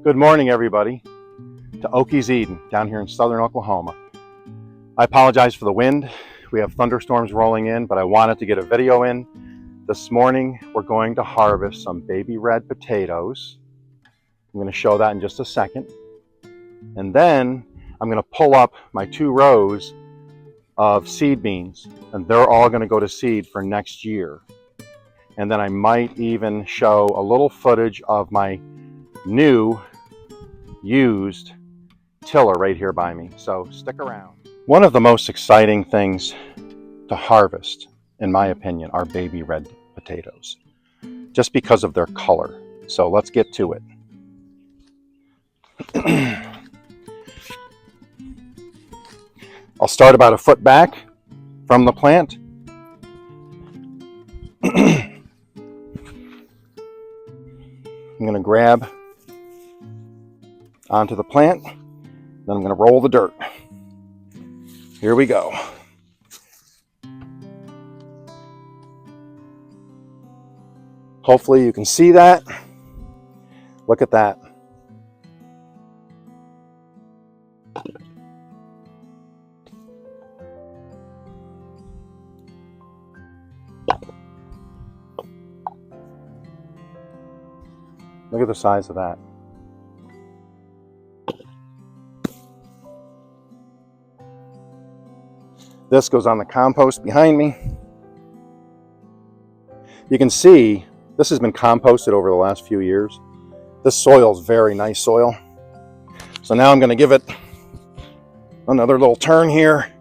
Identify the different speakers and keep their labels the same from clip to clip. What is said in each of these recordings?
Speaker 1: Good morning, everybody, to Okies Eden down here in southern Oklahoma. I apologize for the wind. We have thunderstorms rolling in, but I wanted to get a video in. This morning, we're going to harvest some baby red potatoes. I'm going to show that in just a second. And then I'm going to pull up my 2 rows of seed beans, and they're all going to go to seed for next year. And then I might even show a little footage of my new used tiller right here by me, so stick around. One of the most exciting things to harvest, in my opinion, are baby red potatoes, just because of their color. So let's get to it. I'll start about a foot back from the plant. I'm going to grab onto the plant, then I'm going to roll the dirt. Here we go. Hopefully you can see that. Look at that. Look at the size of that. This goes on the compost behind me. You can see this has been composted over the last few years. This soil is very nice soil. So now I'm going to give it another little turn here.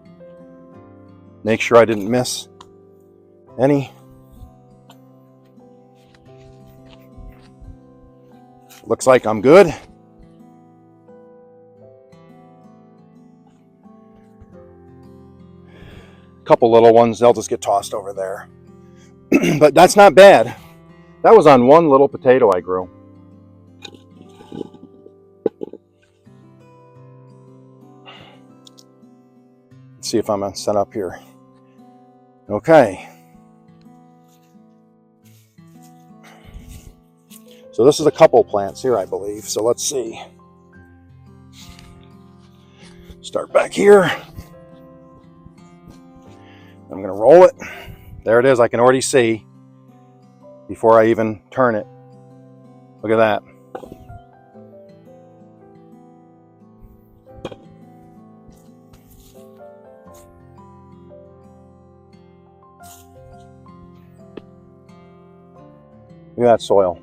Speaker 1: Make sure I didn't miss any. Looks like I'm good. Couple little ones, they'll just get tossed over there. But that's not bad. That was on one little potato I grew. Let's see if I'm set up here. Okay. So this is a couple plants here, I believe. So let's see. Start back here. I'm going to roll it. There it is. I can already see before I even turn it. Look at that. Look at that soil.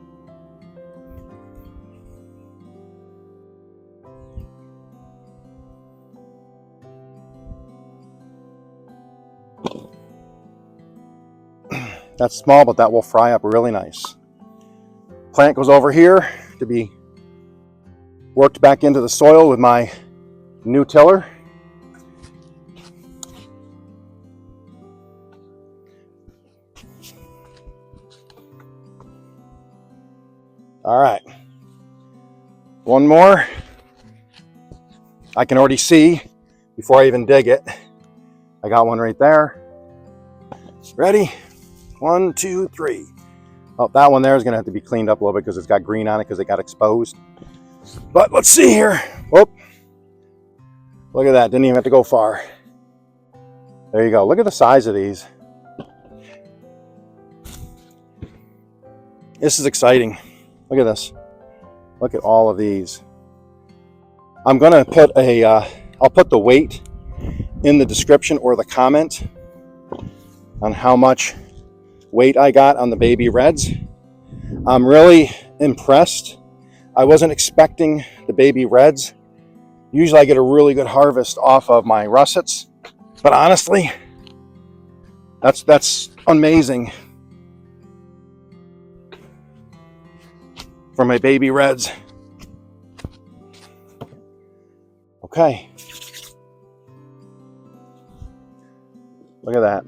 Speaker 1: That's small, but that will fry up really nice. Plant goes over here to be worked back into the soil with my new tiller. All right. One more. I can already see before I even dig it. I got one right there. Ready? 1, 2, 3. Oh, that one there is going to have to be cleaned up a little bit because it's got green on it because it got exposed. But let's see here. Whoop. Look at that. Didn't even have to go far. There you go. Look at the size of these. This is exciting. Look at this. Look at all of these. I'm going to put I'll put the weight in the description or the comment on how much weight I got on the baby reds. I'm really impressed. I wasn't expecting the baby reds. Usually I get a really good harvest off of my russets, but honestly, that's amazing for my baby reds. Okay. Look at that.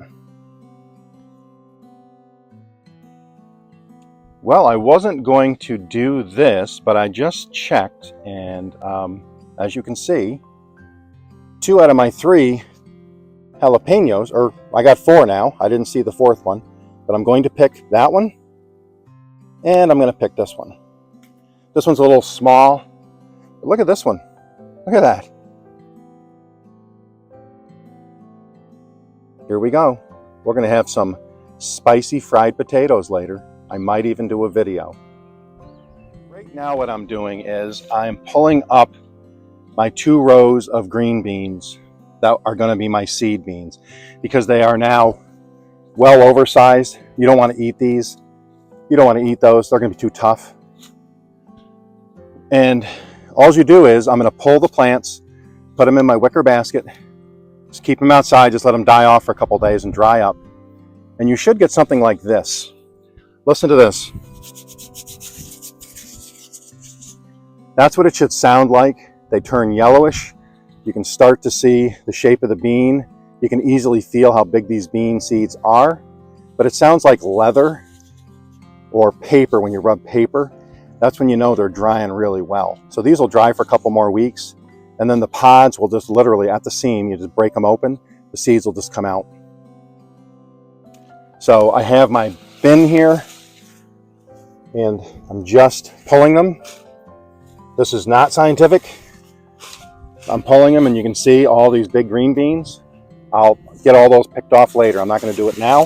Speaker 1: Well, I wasn't going to do this, but I just checked, and as you can see, 2 out of my 3 jalapeños, or I got 4 now. I didn't see the 4th one, but I'm going to pick that one, and I'm going to pick this one. This one's a little small, But look at this one. Look at that. Here we go. We're going to have some spicy fried potatoes later. I might even do a video. Right now what I'm doing is I'm pulling up my 2 rows of green beans that are going to be my seed beans because they are now well oversized. You don't want to eat these. You don't want to eat those. They're going to be too tough. And all you do is I'm going to pull the plants, put them in my wicker basket, just keep them outside, just let them die off for a couple days and dry up. And you should get something like this. Listen to this. That's what it should sound like. They turn yellowish. You can start to see the shape of the bean. You can easily feel how big these bean seeds are, but it sounds like leather or paper when you rub paper. That's when you know they're drying really well. So these will dry for a couple more weeks, and then the pods will just literally at the seam, you just break them open, the seeds will just come out. So I have my bin here, and I'm just pulling them. This is not scientific. I'm pulling them, and you can see all these big green beans. I'll get all those picked off later. I'm not going to do it now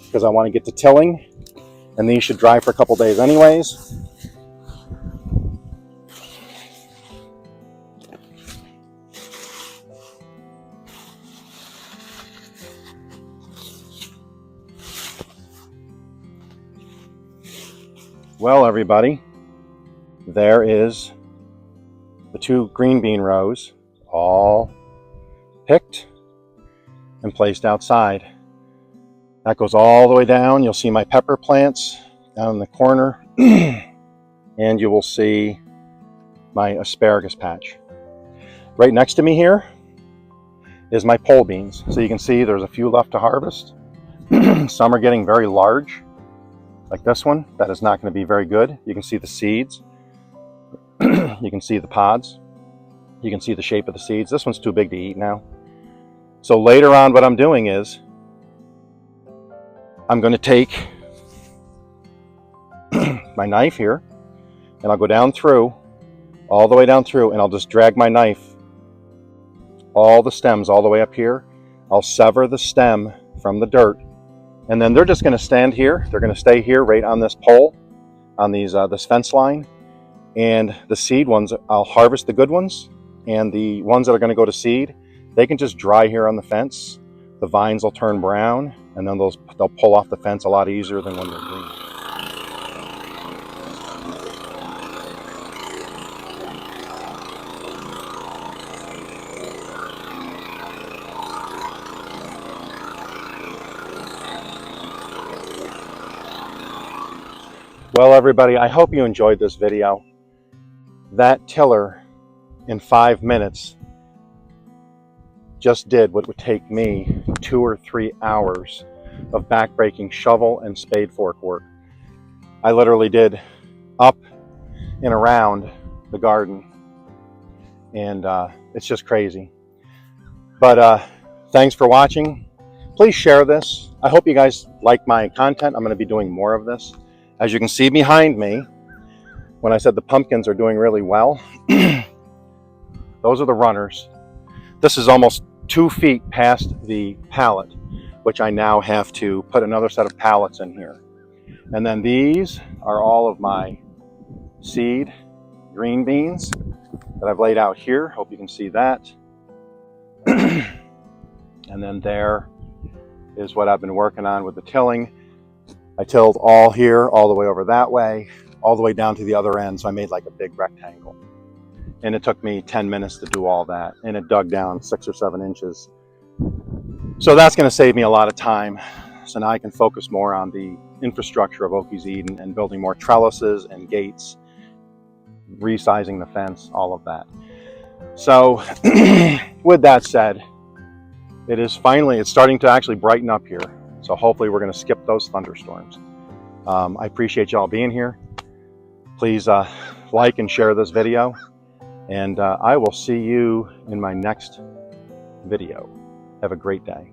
Speaker 1: because I want to get to tilling, and these should dry for a couple days anyways. Well, everybody, there is the 2 green bean rows all picked and placed outside. That goes all the way down. You'll see my pepper plants down in the corner, and you will see my asparagus patch. Right next to me here is my pole beans. So you can see there's a few left to harvest. Some are getting very large, like this one. That is not going to be very good. You can see the seeds. You can see the pods. You can see the shape of the seeds. This one's too big to eat now. So later on, what I'm doing is I'm going to take my knife here, and I'll go down through, all the way down through, and I'll just drag my knife all the stems all the way up here. I'll sever the stem from the dirt, and then they're just going to stand here. They're going to stay here right on this pole, on these this fence line. And the seed ones, I'll harvest the good ones, and the ones that are going to go to seed, they can just dry here on the fence. The vines will turn brown, and then they'll pull off the fence a lot easier than when they're green. Well, everybody, I hope you enjoyed this video. That tiller in 5 minutes just did what would take me 2 or 3 hours of backbreaking shovel and spade fork work. I literally did up and around the garden, and it's just crazy. But thanks for watching. Please share this. I hope you guys like my content. I'm going to be doing more of this. As you can see behind me, when I said the pumpkins are doing really well, those are the runners. This is almost 2 feet past the pallet, which I now have to put another set of pallets in here. And then these are all of my seed green beans that I've laid out here. Hope you can see that. And then there is what I've been working on with the tilling. I tilled all here, all the way over that way, all the way down to the other end, so I made like a big rectangle. And it took me 10 minutes to do all that, and it dug down 6 or 7 inches. So that's going to save me a lot of time. So now I can focus more on the infrastructure of Okies Eden and building more trellises and gates, resizing the fence, all of that. So with that said, it's starting to actually brighten up here. So hopefully we're going to skip those thunderstorms. I appreciate y'all being here. Please like and share this video, and I will see you in my next video. Have a great day.